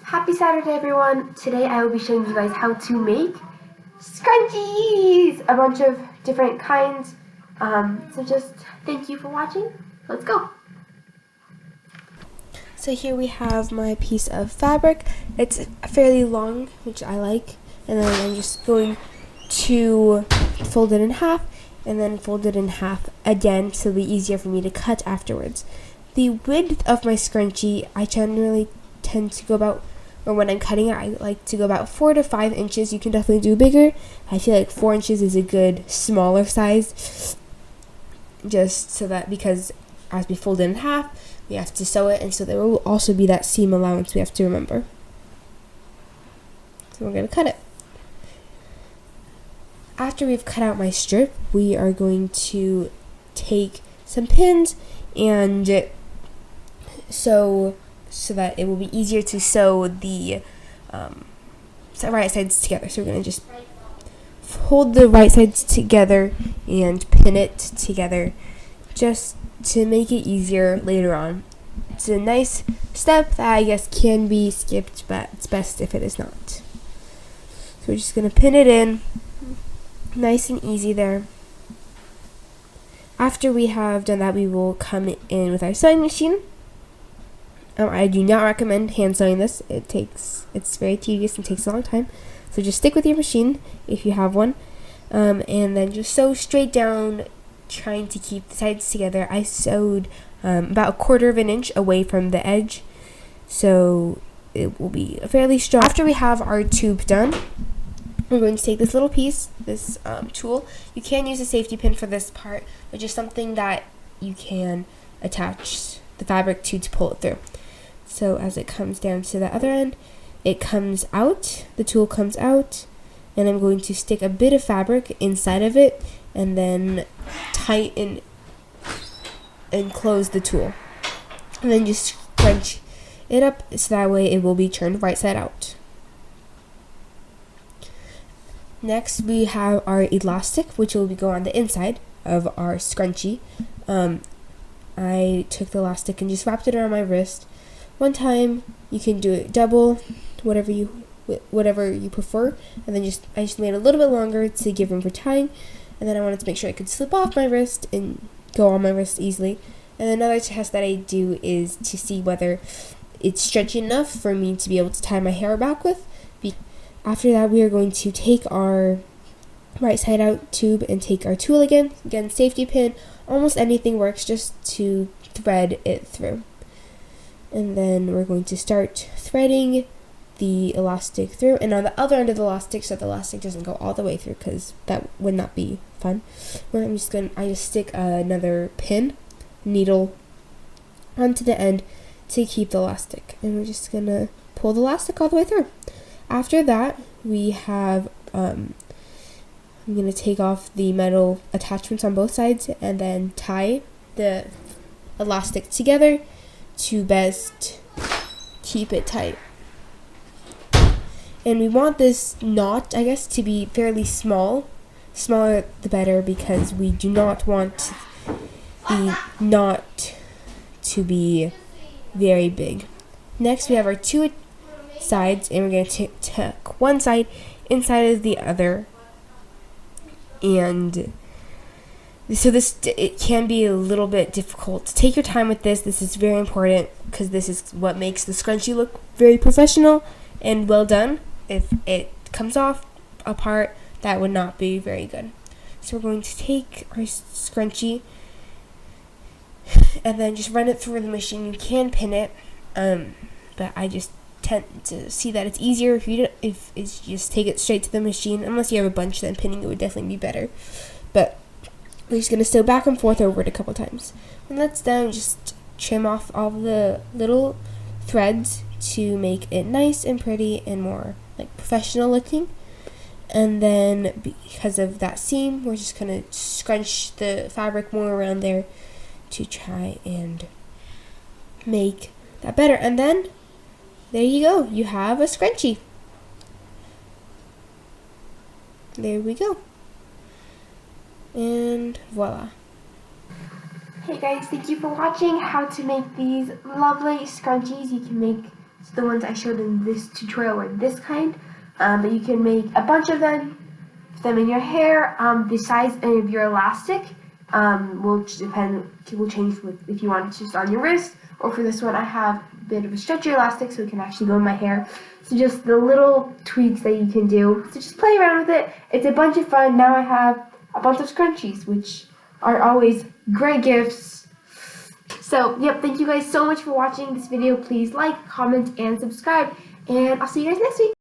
Happy Saturday, everyone! Today I will be showing you guys how to make scrunchies! A bunch of different kinds. So just thank you for watching. Let's go! So here we have my piece of fabric. It's fairly long, which I like. And then I'm just going to fold it in half and then fold it in half again so it'll be easier for me to cut afterwards. The width of my scrunchie, I generally tend to go about, or when I'm cutting it, I like to go about 4 to 5 inches. You can definitely do bigger. I feel like 4 inches is a good smaller size, just so that, because as we fold it in half, we have to sew it, and so there will also be that seam allowance we have to remember. So we're going to cut it. After we've cut out my strip, we are going to take some pins and sew so that it will be easier to sew the right sides together. So we're going to just hold the right sides together and pin it together just to make it easier later on. It's a nice step that I guess can be skipped, but it's best if it is not. So we're just going to pin it in nice and easy there. After we have done that, we will come in with our sewing machine. I do not recommend hand sewing this. It's very tedious and takes a long time. So just stick with your machine if you have one, and then just sew straight down, trying to keep the sides together. I sewed about 1/4 of an inch away from the edge, so it will be fairly strong. After we have our tube done, we're going to take this little piece, this tool. You can use a safety pin for this part, which is something that you can attach the fabric to pull it through. So as it comes down to the other end, it comes out, the tool comes out, and I'm going to stick a bit of fabric inside of it and then tighten and close the tool. And then just scrunch it up so that way it will be turned right side out. Next we have our elastic, which will go on the inside of our scrunchie. I took the elastic and just wrapped it around my wrist. One time, you can do it double, whatever you prefer, and then I just made it a little bit longer to give room for tying, and then I wanted to make sure I could slip off my wrist and go on my wrist easily. And another test that I do is to see whether it's stretchy enough for me to be able to tie my hair back with. After that, we are going to take our right side out tube and take our tool again, safety pin, almost anything works, just to thread it through. And then we're going to start threading the elastic through, and on the other end of the elastic, so the elastic doesn't go all the way through, because that would not be fun. I just stick another pin, needle, onto the end to keep the elastic, and we're just gonna pull the elastic all the way through. After that, we have I'm gonna take off the metal attachments on both sides and then tie the elastic together to best keep it tight. And we want this knot, I guess, to be fairly small. Smaller the better, because we do not want the knot to be very big. Next we have our two sides, and we're going to tuck one side inside of the other. And so it can be a little bit difficult. Take your time with this. This is very important, because this is what makes the scrunchie look very professional and well done. If it comes off apart, that would not be very good. So we're going to take our scrunchie and then just run it through the machine. You can pin it, but I just tend to see that it's easier if it's just take it straight to the machine. Unless you have a bunch, then pinning it would definitely be better. But we're just going to sew back and forth over it a couple times. When that's done, just trim off all the little threads to make it nice and pretty and more like professional looking. And then because of that seam, we're just going to scrunch the fabric more around there to try and make that better. And then there you go, you have a scrunchie. There we go. And voila. Hey guys, thank you for watching how to make these lovely scrunchies. You can make the ones I showed in this tutorial were this kind, but you can make a bunch of them in your hair. The size of your elastic will change with if you want it just on your wrist, or for this one I have a bit of a stretchy elastic so it can actually go in my hair. So just the little tweaks that you can do. So just play around with it. It's a bunch of fun. Now I have a bunch of scrunchies, which are always great gifts. So, yep, thank you guys so much for watching this video. Please like, comment, and subscribe. And I'll see you guys next week.